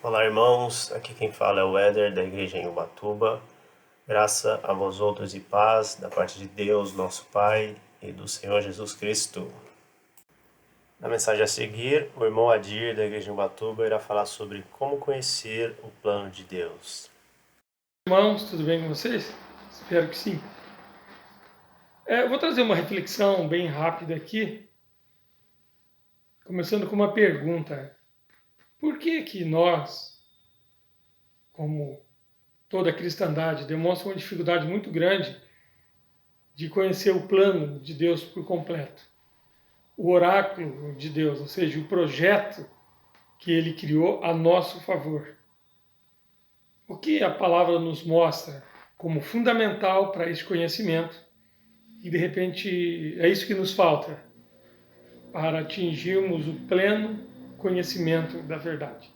Olá, irmãos. Aqui quem fala é o Éder, da igreja em Ubatuba. Graça a vós outros e paz da parte de Deus, nosso Pai, e do Senhor Jesus Cristo. Na mensagem a seguir, o irmão Adir, da igreja em Ubatuba, irá falar sobre como conhecer o plano de Deus. Irmãos, tudo bem com vocês? Espero que sim. Eu vou trazer uma reflexão bem rápida aqui, começando com uma pergunta. Por que nós, como toda a cristandade, demonstra uma dificuldade muito grande de conhecer o plano de Deus por completo? O oráculo de Deus, ou seja, o projeto que Ele criou a nosso favor. O que a palavra nos mostra como fundamental para esse conhecimento e de repente é isso que nos falta para atingirmos o pleno conhecimento da verdade.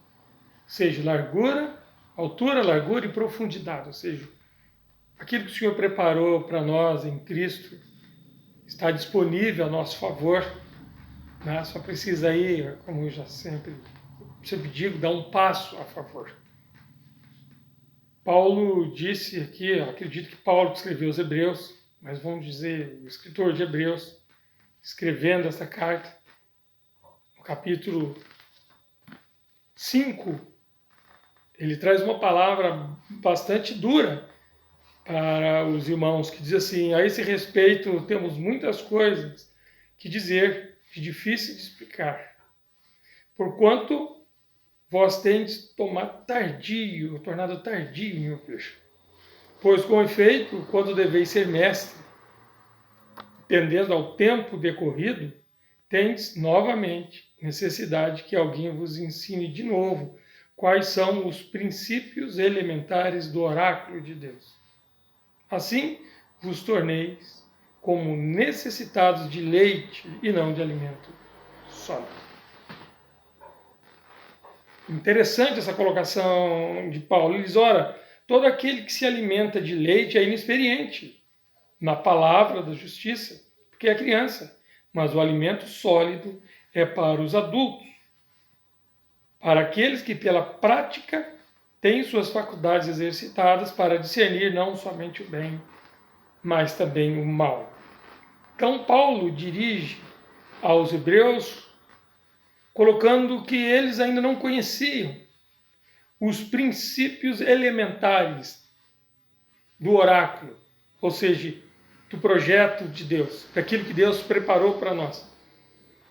Ou seja, altura, largura e profundidade. Ou seja, aquilo que o Senhor preparou para nós em Cristo está disponível a nosso favor. Né? Só precisa aí, como eu já sempre digo, dar um passo a favor. Paulo disse aqui, acredito que Paulo escreveu os Hebreus, mas vamos dizer, o escritor de Hebreus, escrevendo essa carta, no capítulo 5, ele traz uma palavra bastante dura para os irmãos, que diz assim: a esse respeito temos muitas coisas que dizer, de difícil de explicar, porquanto vós tendes tornado tardio em ouvir. Pois com efeito, quando deveis ser mestre, tendendo ao tempo decorrido, tendes novamente necessidade que alguém vos ensine de novo quais são os princípios elementares do oráculo de Deus. Assim vos torneis como necessitados de leite e não de alimento sólido. Interessante essa colocação de Paulo. Ele diz, ora, todo aquele que se alimenta de leite é inexperiente na palavra da justiça, porque é criança, mas o alimento sólido é para os adultos, para aqueles que pela prática têm suas faculdades exercitadas para discernir não somente o bem, mas também o mal. Então Paulo dirige aos hebreus colocando que eles ainda não conheciam os princípios elementares do oráculo, ou seja, do projeto de Deus, daquilo que Deus preparou para nós.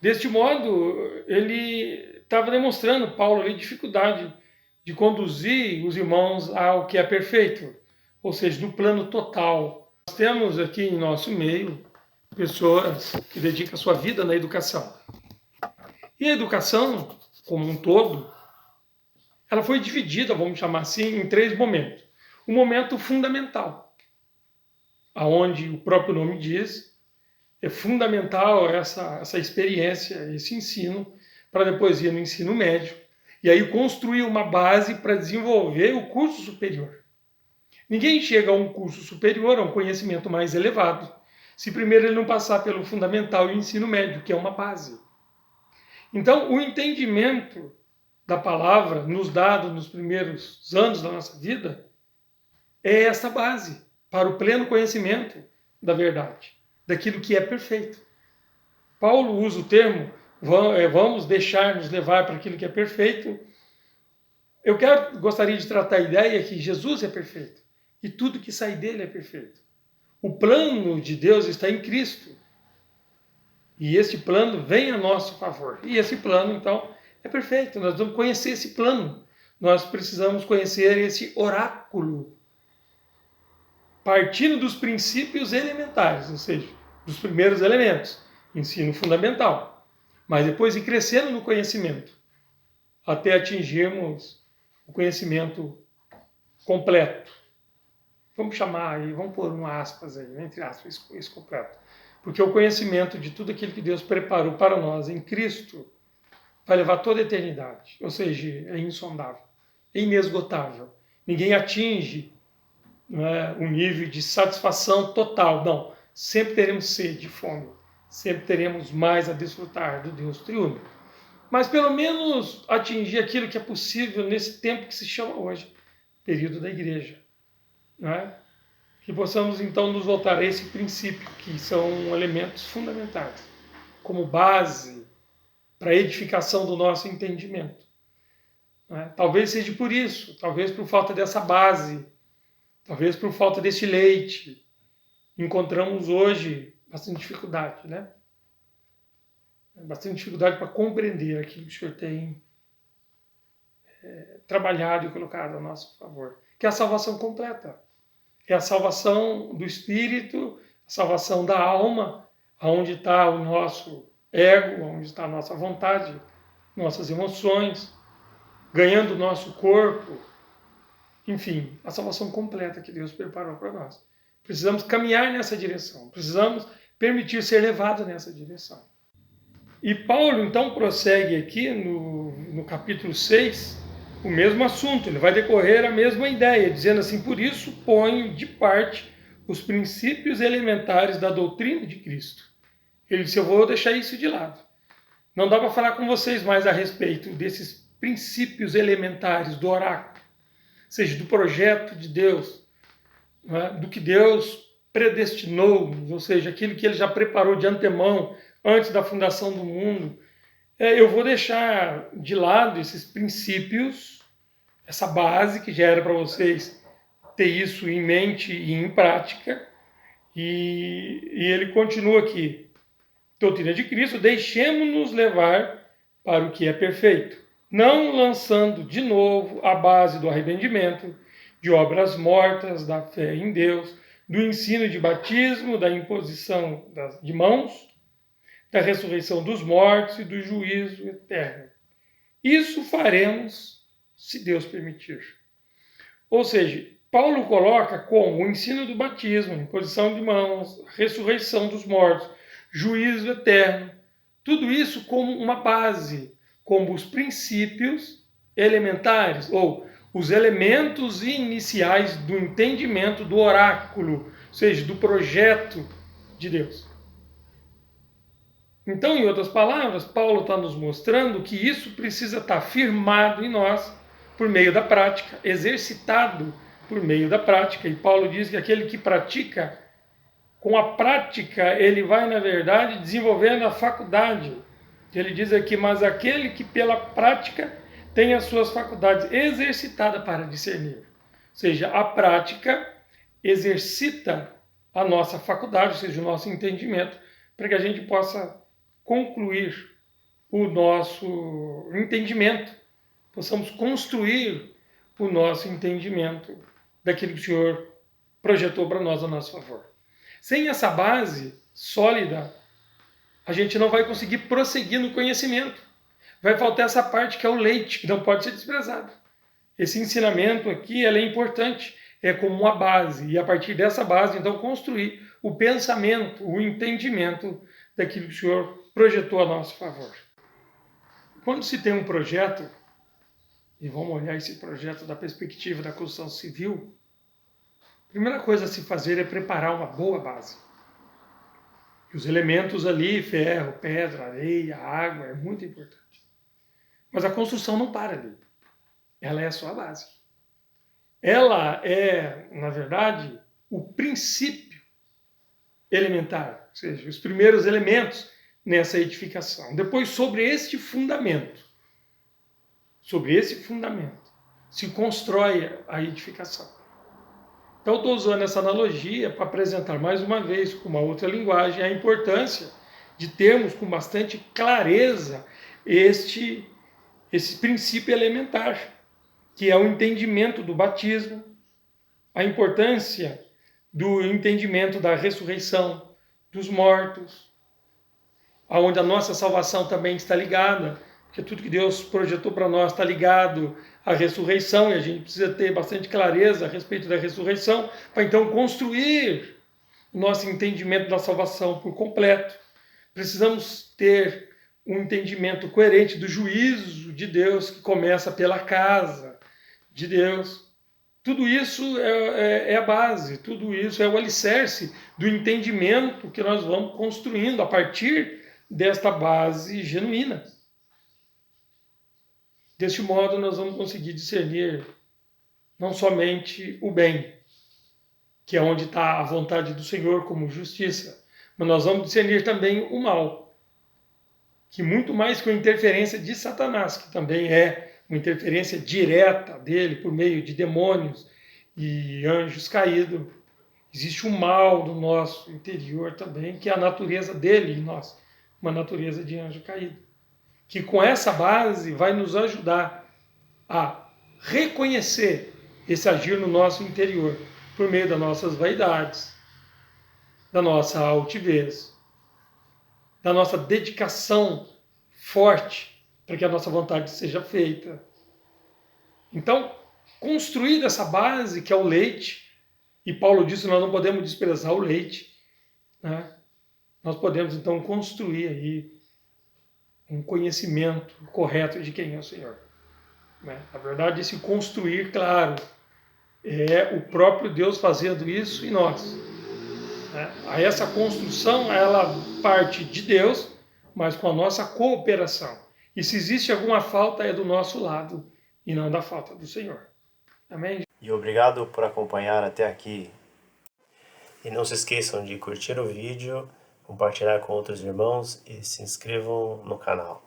Deste modo, ele estava demonstrando, Paulo, ali, dificuldade de conduzir os irmãos ao que é perfeito, ou seja, do plano total. Nós temos aqui em nosso meio pessoas que dedicam a sua vida na educação. E a educação, como um todo, ela foi dividida, vamos chamar assim, em 3 momentos. O momento fundamental, aonde o próprio nome diz, é fundamental essa experiência, esse ensino, para depois ir no ensino médio, e aí construir uma base para desenvolver o curso superior. Ninguém chega a um curso superior, a um conhecimento mais elevado, se primeiro ele não passar pelo fundamental e o ensino médio, que é uma base. Então, o entendimento da palavra nos dado nos primeiros anos da nossa vida é essa base para o pleno conhecimento da verdade, daquilo que é perfeito. Paulo usa o termo vamos deixar-nos levar para aquilo que é perfeito. Eu gostaria de tratar a ideia que Jesus é perfeito e tudo que sai dele é perfeito. O plano de Deus está em Cristo e este plano vem a nosso favor. E esse plano, então, é perfeito. Nós vamos conhecer esse plano. Nós precisamos conhecer esse oráculo, partindo dos princípios elementares, ou seja, dos primeiros elementos, ensino fundamental, mas depois ir crescendo no conhecimento, até atingirmos o conhecimento completo. Vamos chamar aí, vamos pôr um aspas aí, entre aspas, isso completo. Porque o conhecimento de tudo aquilo que Deus preparou para nós em Cristo vai levar toda a eternidade, ou seja, é insondável, é inesgotável. Ninguém atinge um nível de satisfação total. Não, sempre teremos sede, fome, sempre teremos mais a desfrutar do Deus triúnico. mas pelo menos atingir aquilo que é possível nesse tempo que se chama hoje, período da igreja. Não é? Que possamos então nos voltar a esse princípio, que são elementos fundamentais, como base para a edificação do nosso entendimento. Não é? Talvez seja por isso, talvez por falta dessa base, talvez por falta desse leite, encontramos hoje bastante dificuldade, né? Bastante dificuldade para compreender aquilo que o Senhor tem trabalhado e colocado a nosso favor, que é a salvação completa. É a salvação do espírito, a salvação da alma, aonde está o nosso ego, onde está a nossa vontade, nossas emoções, ganhando o nosso corpo. Enfim, a salvação completa que Deus preparou para nós. Precisamos caminhar nessa direção, precisamos permitir ser levado nessa direção. E Paulo, então, prossegue aqui no capítulo 6, o mesmo assunto, ele vai decorrer a mesma ideia, dizendo assim: por isso ponho de parte os princípios elementares da doutrina de Cristo. Ele disse: eu vou deixar isso de lado. Não dá para falar com vocês mais a respeito desses princípios elementares do oráculo, ou seja, do projeto de Deus, do que Deus predestinou, ou seja, aquilo que ele já preparou de antemão, antes da fundação do mundo. Eu vou deixar de lado esses princípios, essa base que já era para vocês ter isso em mente e em prática. E ele continua aqui: doutrina de Cristo, deixemos-nos levar para o que é perfeito, não lançando de novo a base do arrependimento, de obras mortas, da fé em Deus, do ensino de batismo, da imposição de mãos, da ressurreição dos mortos e do juízo eterno. Isso faremos se Deus permitir. Ou seja, Paulo coloca como o ensino do batismo, imposição de mãos, ressurreição dos mortos, juízo eterno, tudo isso como uma base, como os princípios elementares, ou os elementos iniciais do entendimento do oráculo, ou seja, do projeto de Deus. Então, em outras palavras, Paulo está nos mostrando que isso precisa estar firmado em nós por meio da prática, exercitado por meio da prática. E Paulo diz que aquele que pratica, com a prática, ele vai, na verdade, desenvolvendo a faculdade. Ele diz aqui: mas aquele que pela prática tem as suas faculdades exercitadas para discernir. Ou seja, a prática exercita a nossa faculdade, ou seja, o nosso entendimento, para que a gente possa concluir o nosso entendimento, possamos construir o nosso entendimento daquilo que o Senhor projetou para nós a nosso favor. Sem essa base sólida, a gente não vai conseguir prosseguir no conhecimento. Vai faltar essa parte que é o leite, que não pode ser desprezado. Esse ensinamento aqui é importante, é como uma base, e a partir dessa base, então, construir o pensamento, o entendimento daquilo que o Senhor projetou a nosso favor. Quando se tem um projeto, e vamos olhar esse projeto da perspectiva da construção civil, a primeira coisa a se fazer é preparar uma boa base. E os elementos ali, ferro, pedra, areia, água, é muito importante. Mas a construção não para ali. Ela é só a base. Ela é, na verdade, o princípio elementar, ou seja, os primeiros elementos nessa edificação. Depois, sobre esse fundamento, se constrói a edificação. Então, estou usando essa analogia para apresentar mais uma vez, com uma outra linguagem, a importância de termos com bastante clareza esse princípio elementar, que é o entendimento do batismo, a importância do entendimento da ressurreição dos mortos, aonde a nossa salvação também está ligada, porque tudo que Deus projetou para nós está ligado à ressurreição, e a gente precisa ter bastante clareza a respeito da ressurreição, para então construir o nosso entendimento da salvação por completo. Precisamos ter um entendimento coerente do juízo de Deus, que começa pela casa de Deus. Tudo isso é a base, tudo isso é o alicerce do entendimento que nós vamos construindo a partir desta base genuína. Deste modo, nós vamos conseguir discernir não somente o bem, que é onde está a vontade do Senhor como justiça, mas nós vamos discernir também o mal, que muito mais que a interferência de Satanás, que também é uma interferência direta dele por meio de demônios e anjos caídos, existe um mal do nosso interior também, que é a natureza dele em nós, uma natureza de anjo caído, que com essa base vai nos ajudar a reconhecer esse agir no nosso interior, por meio das nossas vaidades, da nossa altivez, da nossa dedicação forte para que a nossa vontade seja feita. Então, construída essa base, que é o leite, e Paulo disse que nós não podemos desprezar o leite, né? Nós podemos então construir aí um conhecimento correto de quem é o Senhor. Né? Na verdade, esse construir, claro, é o próprio Deus fazendo isso em nós. Né? Essa construção, ela parte de Deus, mas com a nossa cooperação. E se existe alguma falta, é do nosso lado, e não da falta do Senhor. Amém? E obrigado por acompanhar até aqui. E não se esqueçam de curtir o vídeo, compartilhar com outros irmãos e se inscrevam no canal.